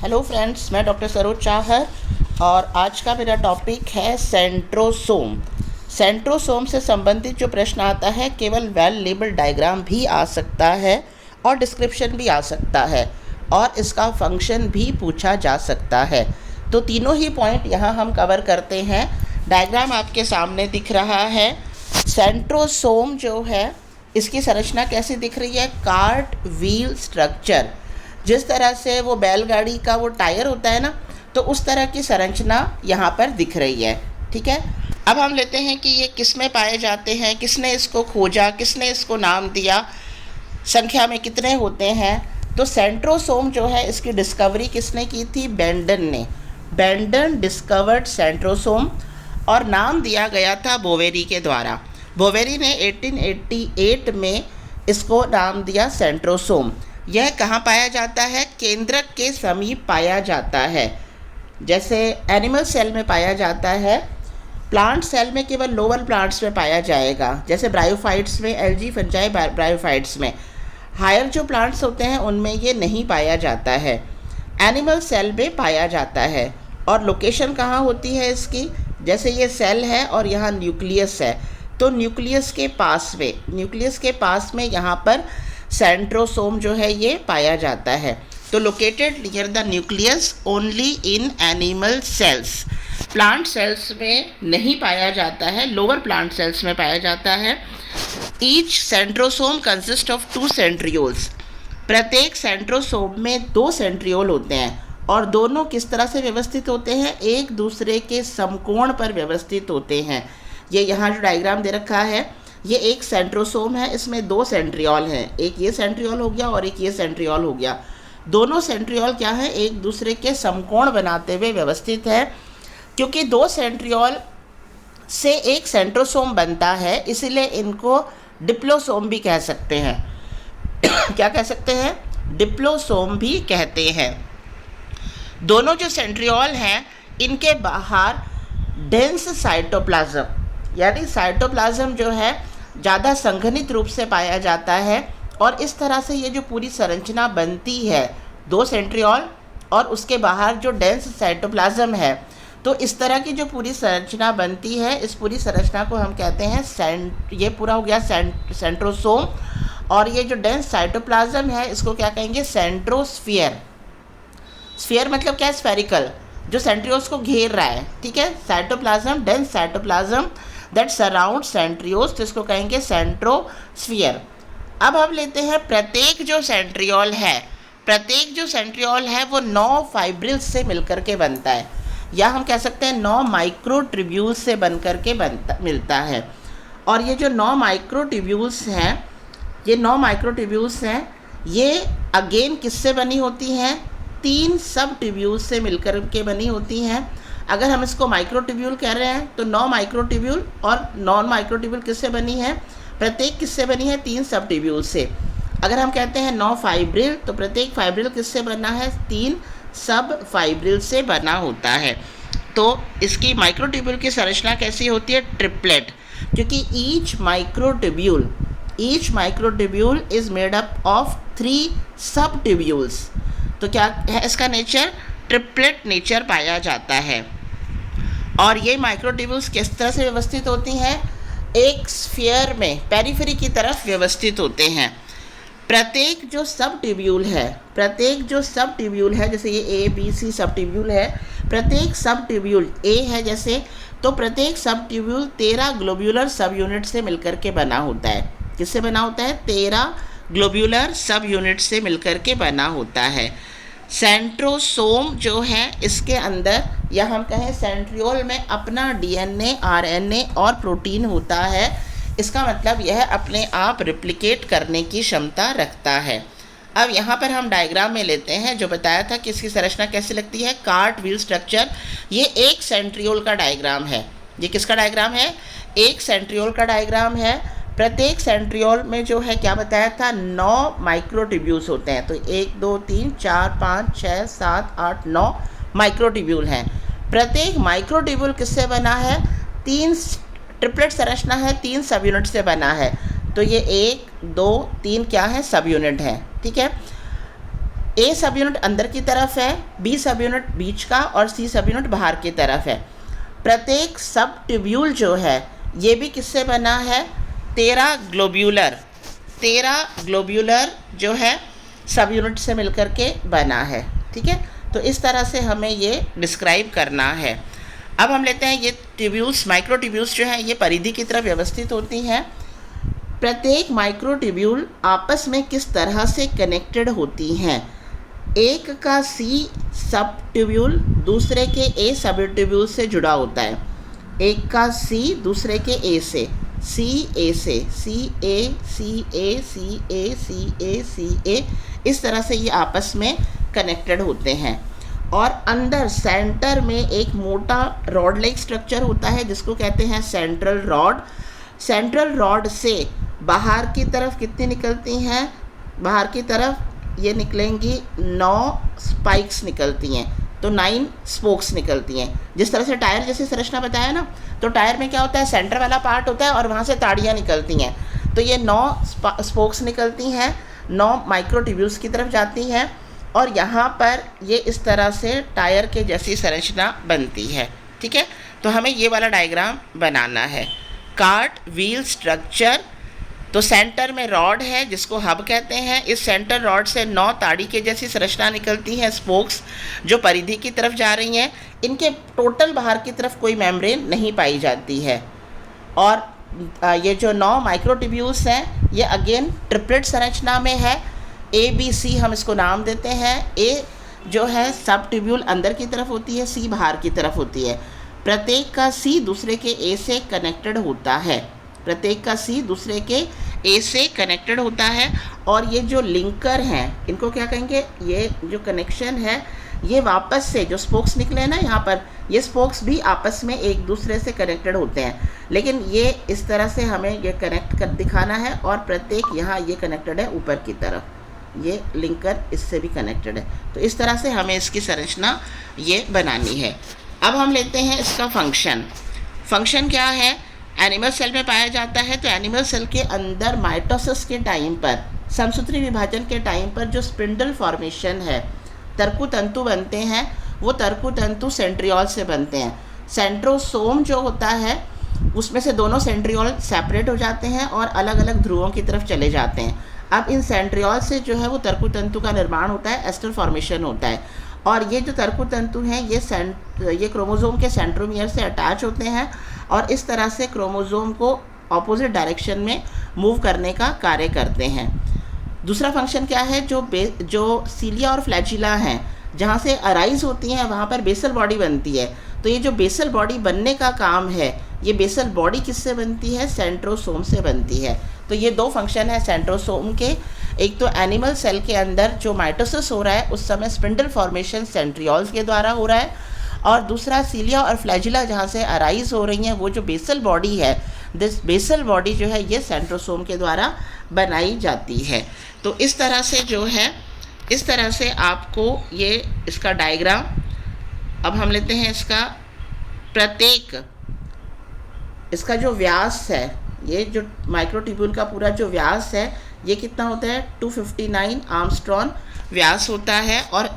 Hello friends, मैं doctor Saroj Chahar और आज का मेरा टॉपिक है सेंट्रोसोम। सेंट्रोसोम से संबंधित जो प्रश्न आता है केवल वेल लेबल डायग्राम भी आ सकता है और डिस्क्रिप्शन भी आ सकता है और इसका फंक्शन भी पूछा जा सकता है। तो तीनों ही पॉइंट यहाँ हम कवर करते हैं। डायग्राम आपके सामने दिख रहा है। सेंट्रोसोम जो है इसकी संरचना कैसी दिख रही है? Cart wheel structure. जिस तरह से वो बैलगाड़ी का वो टायर होता है ना, तो उस तरह की संरचना यहाँ पर दिख रही है। ठीक है, अब हम लेते हैं कि ये किस में पाए जाते हैं, किसने इसको खोजा, किसने इसको नाम दिया, संख्या में कितने होते हैं। तो सेंट्रोसोम जो है इसकी डिस्कवरी किसने की थी? बेंडन ने। बेंडन डिस्कवर्ड सेंट्रोसोम और नाम दिया गया था बोवेरी के द्वारा। बोवेरी ने 1888 में इसको नाम दिया सेंट्रोसोम। यह कहाँ पाया जाता है? केंद्रक के समीप पाया जाता है। जैसे एनिमल सेल में पाया जाता है, प्लांट सेल में केवल लोअर प्लांट्स में पाया जाएगा, जैसे ब्रायोफाइट्स में, एल्गी, फंजाई, ब्रायोफाइट्स में। हायर जो प्लांट्स होते हैं उनमें ये नहीं पाया जाता है। एनिमल सेल में पाया जाता है। और लोकेशन कहाँ होती है इसकी? जैसे ये सेल है और यहाँ न्यूक्लियस है, तो न्यूक्लियस के पास में यहाँ पर सेंट्रोसोम जो है ये पाया जाता है। तो located near the nucleus only in animal cells. Plant cells में नहीं पाया जाता है, लोअर प्लांट सेल्स में पाया जाता है। Each centrosome consist of 2 centrioles. प्रत्येक सेंट्रोसोम में 2 सेंट्रियोल होते हैं और दोनों किस तरह से व्यवस्थित होते हैं? एक दूसरे के समकोण पर व्यवस्थित होते हैं। ये यहाँ जो डायग्राम दे रखा है, ये एक सेंट्रोसोम है, इसमें 2 सेंट्रियोल हैं। एक ये सेंट्रियोल हो गया और एक ये सेंट्रियोल हो गया। दोनों सेंट्रियोल क्या है? एक दूसरे के समकोण बनाते हुए व्यवस्थित है। क्योंकि 2 सेंट्रियोल से एक सेंट्रोसोम बनता है, इसीलिए इनको डिप्लोसोम भी कह सकते हैं। क्या कह सकते हैं? डिप्लोसोम भी कहते हैं। दोनों जो सेंट्रियोल हैं इनके बाहर डेंस साइटोप्लाज्म, यानी साइटोप्लाज्म जो है ज़्यादा संघनित रूप से पाया जाता है और इस तरह से ये जो पूरी संरचना बनती है, 2 सेंट्रियोल और उसके बाहर जो डेंस साइटोप्लाज्म है, तो इस तरह की जो पूरी संरचना बनती है, इस पूरी संरचना को हम कहते हैं ये पूरा हो गया सेंट्रोसोम। और ये जो डेंस साइटोप्लाज्म है इसको क्या कहेंगे? सेंट्रोस्फीयर। स्फीयर मतलब क्या है? स्फेरिकल, जो सेंट्रियोल्स को घेर रहा है। ठीक है, cytoplasm, dense cytoplasm that surround centrioles, तो इसको कहेंगे सेंट्रोस्फीयर। अब हम लेते हैं प्रत्येक जो सेंट्रियोल है वो 9 फाइब्रिल्स से मिलकर के बनता है, या हम कह सकते हैं 9 माइक्रोट्यूब्यूल्स से बनकर के मिलता है। और ये जो 9 माइक्रोट्यूब्यूल्स हैं, ये अगेन किससे बनी होती हैं? 3 सब ट्यूब्यूल्स से मिलकर के बनी होती हैं। अगर हम इसको माइक्रोट्यूब्यूल कह रहे हैं तो 9 माइक्रोट्यूब्यूल और नॉन माइक्रोट्यूब्यूल किससे बनी है? प्रत्येक किससे बनी है? 3 सब ट्यूब्यूल से। अगर हम कहते हैं 9 फाइब्रिल, तो प्रत्येक फाइब्रिल किससे बना है? 3 सब फाइब्रिल से बना होता है। तो इसकी माइक्रोट्यूब्यूल की संरचना कैसी होती है? ट्रिपलेट, क्योंकि each microtubule is made up of 3 सब ट्यूब्यूल्स। तो क्या है इसका नेचर? ट्रिपलेट नेचर पाया जाता है। और ये माइक्रोट्यूब्यूल्स किस तरह से व्यवस्थित होती हैं? एक स्फीयर में पेरिफेरी की तरफ व्यवस्थित होते हैं। प्रत्येक जो सब ट्यूब्यूल है, जैसे ये ABC सब ट्यूब्यूल है, प्रत्येक सब ट्यूब्यूल A है जैसे, तो प्रत्येक सब ट्यूब्यूल 13 ग्लोब्यूलर सब यूनिट से मिलकर के बना होता है। किससे बना होता है? 13 ग्लोब्यूलर सब यूनिट से मिलकर के बना होता है। सेंट्रोसोम जो है इसके अंदर, या हम कहें सेंट्रियोल में, अपना DNA, RNA और प्रोटीन होता है। इसका मतलब यह अपने आप रिप्लिकेट करने की क्षमता रखता है। अब यहाँ पर हम डायग्राम में लेते हैं, जो बताया था कि इसकी संरचना कैसी लगती है? Cart wheel structure. ये एक सेंट्रियोल का डायग्राम है। ये किसका डायग्राम है? एक सेंट्रियोल का डायग्राम है। प्रत्येक सेंट्रियोल में जो है क्या बताया था? 9 माइक्रोट्यूब्यूल्स होते हैं। तो 1 2 3 4 5 6 7 8 9 माइक्रोट्यूब्यूल हैं। प्रत्येक माइक्रोट्यूब्यूल किससे बना है? 3 ट्रिपलेट संरचना है, 3 सब यूनिट से बना है। तो ये 1 2 3 क्या है? सब यूनिट है। ठीक है, ए सब यूनिट अंदर की तरफ है, बी सब यूनिट बीच का और सी सब यूनिट बाहर की तरफ है। प्रत्येक सब ट्यूब्यूल जो है ये भी किससे बना है, 13 ग्लोब्यूलर जो है सब यूनिट से मिलकर के बना है। ठीक है, तो इस तरह से हमें ये डिस्क्राइब करना है। अब हम लेते हैं ये ट्यूब्यूल्स, माइक्रो ट्यूब्यूल्स जो है ये परिधि की तरफ व्यवस्थित होती हैं। प्रत्येक माइक्रो ट्यूब्यूल आपस में किस तरह से कनेक्टेड होती हैं। एक का सी सब ट्यूब्यूल दूसरे के ए सब ट्यूब्यूल से जुड़ा होता है, एक का सी दूसरे के ए से, सी ए से, सी ए सी ए सी ए सी ए सी ए, इस तरह से ये आपस में कनेक्टेड होते हैं। और अंदर सेंटर में एक मोटा रॉड लाइक स्ट्रक्चर होता है जिसको कहते हैं सेंट्रल रॉड। सेंट्रल रॉड से बाहर की तरफ कितनी निकलती हैं, बाहर की तरफ ये निकलेंगी 9 स्पाइक्स निकलती हैं, तो 9 स्पोक्स निकलती हैं। जिस तरह से टायर जैसी संरचना बताया ना, तो टायर में क्या होता है, सेंटर वाला पार्ट होता है और वहाँ से ताड़ियाँ निकलती हैं। तो ये 9 स्पोक्स निकलती हैं, 9 माइक्रो ट्यूब्यूल्स की तरफ जाती हैं और यहाँ पर ये इस तरह से टायर के जैसी संरचना बनती है। ठीक है, तो हमें ये वाला डायग्राम बनाना है। कार्ट व्हील स्ट्रक्चर, तो सेंटर में रॉड है जिसको हब कहते हैं। इस सेंटर रॉड से 9 ताड़ी के जैसी संरचना निकलती हैं, स्पोक्स, जो परिधि की तरफ जा रही हैं। इनके टोटल बाहर की तरफ कोई मेम्ब्रेन नहीं पाई जाती है। और ये जो 9 माइक्रो ट्यूब्यूल्स हैं ये अगेन ट्रिपलेट संरचना में है। ए बी सी हम इसको नाम देते हैं। ए जो है सब ट्यूब्यूल अंदर की तरफ होती है, सी बाहर की तरफ होती है। प्रत्येक का सी दूसरे के ए से कनेक्टेड होता है, प्रत्येक का सी दूसरे के ए से कनेक्टेड होता है। और ये जो लिंकर हैं इनको क्या कहेंगे, ये जो कनेक्शन है ये वापस से जो स्पोक्स निकले हैं ना यहाँ पर, ये स्पोक्स भी आपस में एक दूसरे से कनेक्टेड होते हैं, लेकिन ये इस तरह से हमें ये कनेक्ट कर दिखाना है। और प्रत्येक यहाँ ये कनेक्टेड है ऊपर की तरफ, ये लिंकर इससे भी कनेक्टेड है। तो इस तरह से हमें इसकी संरचना ये बनानी है। अब हम लेते हैं इसका फंक्शन। फंक्शन क्या है, एनिमल सेल में पाया जाता है। तो एनिमल सेल के अंदर माइटोसिस के टाइम पर, समसूत्री विभाजन के टाइम पर जो स्पिंडल फॉर्मेशन है, तर्कु तंतु बनते हैं, वो तर्कु तंतु सेंट्रियोल से बनते हैं। सेंट्रोसोम जो होता है उसमें से दोनों सेंट्रियोल सेपरेट हो जाते हैं और अलग अलग ध्रुवों की तरफ चले जाते हैं। अब इन सेंट्रियोल से जो है वो तर्कु तंतु का निर्माण होता है, एस्टर फॉर्मेशन होता है। और ये जो तर्कु तंतु हैं ये क्रोमोसोम के सेंट्रोमियर से अटैच होते हैं और इस तरह से क्रोमोसोम को ऑपोजिट डायरेक्शन में मूव करने का कार्य करते हैं। दूसरा फंक्शन क्या है, जो सीलिया और फ्लैजिला हैं जहाँ से अराइज होती हैं वहाँ पर बेसल बॉडी बनती है। तो ये जो बेसल बॉडी बनने का काम है, ये बेसल बॉडी किससे बनती है, सेंट्रोसोम से बनती है। तो ये 2 फंक्शन है सेंट्रोसोम के। एक तो एनिमल सेल के अंदर जो माइटोसिस हो रहा है उस समय स्पिंडल फॉर्मेशन सेंट्रियोल्स के द्वारा हो रहा है, और दूसरा सीलिया और फ्लैजिला जहाँ से अराइज हो रही हैं, वो जो बेसल बॉडी है, दिस बेसल बॉडी जो है ये सेंट्रोसोम के द्वारा बनाई जाती है। तो इस तरह से जो है, इस तरह से आपको ये इसका डायग्राम। अब हम लेते हैं इसका प्रत्येक, इसका जो व्यास है, ये जो माइक्रोट्यूब्यूल का पूरा जो व्यास है ये कितना होता है, 259 आर्मस्ट्रॉन व्यास होता है। और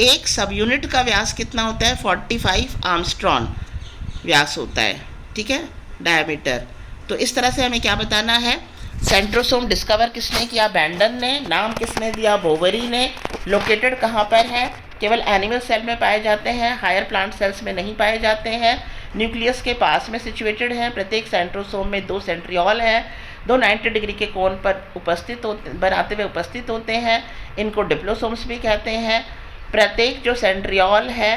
एक सब यूनिट का व्यास कितना होता है, 45 आर्मस्ट्रॉन व्यास होता है। ठीक है, डायमीटर। तो इस तरह से हमें क्या बताना है, सेंट्रोसोम डिस्कवर किसने किया, बैंडन ने। नाम किसने दिया, बोवेरी ने। लोकेटेड कहाँ पर है, केवल एनिमल सेल में पाए जाते हैं, हायर प्लांट सेल्स में नहीं पाए जाते हैं। न्यूक्लियस के पास में सिचुएटेड हैं। प्रत्येक सेंट्रोसोम में 2 सेंट्रियोल हैं, 2 90 डिग्री के कोण पर बनाते हुए उपस्थित होते हैं। इनको डिप्लोसोम्स भी कहते हैं। प्रत्येक जो सेंट्रियोल है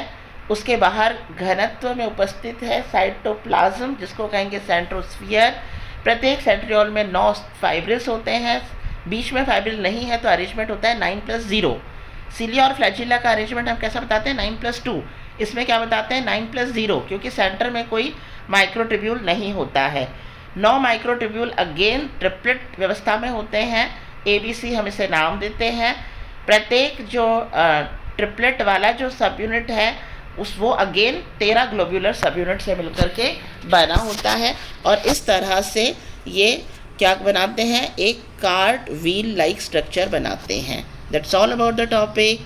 उसके बाहर घनत्व में उपस्थित है साइटोप्लाज्म, जिसको कहेंगे सेंट्रोस्फियर। प्रत्येक सेंट्रियोल में 9 फाइब्रिल्स होते हैं, बीच में फाइब्रिल नहीं है तो अरेंजमेंट होता है 9+0। सीलिया और फ्लैजिला का अरेंजमेंट हम कैसा बताते हैं, 9+2। इसमें क्या बताते हैं, 9+0, क्योंकि सेंटर में कोई माइक्रोट्यूब्यूल नहीं होता है। 9 माइक्रोट्यूब्यूल अगेन ट्रिपलेट व्यवस्था में होते हैं। ABC हम इसे नाम देते हैं। प्रत्येक जो ट्रिपलेट वाला जो सब यूनिट है वो अगेन 13 ग्लोब्यूलर सब यूनिट से मिलकर के बना होता है। और इस तरह से ये क्या बनाते हैं, एक कार्ट व्हील लाइक स्ट्रक्चर बनाते हैं। That's all about the topic.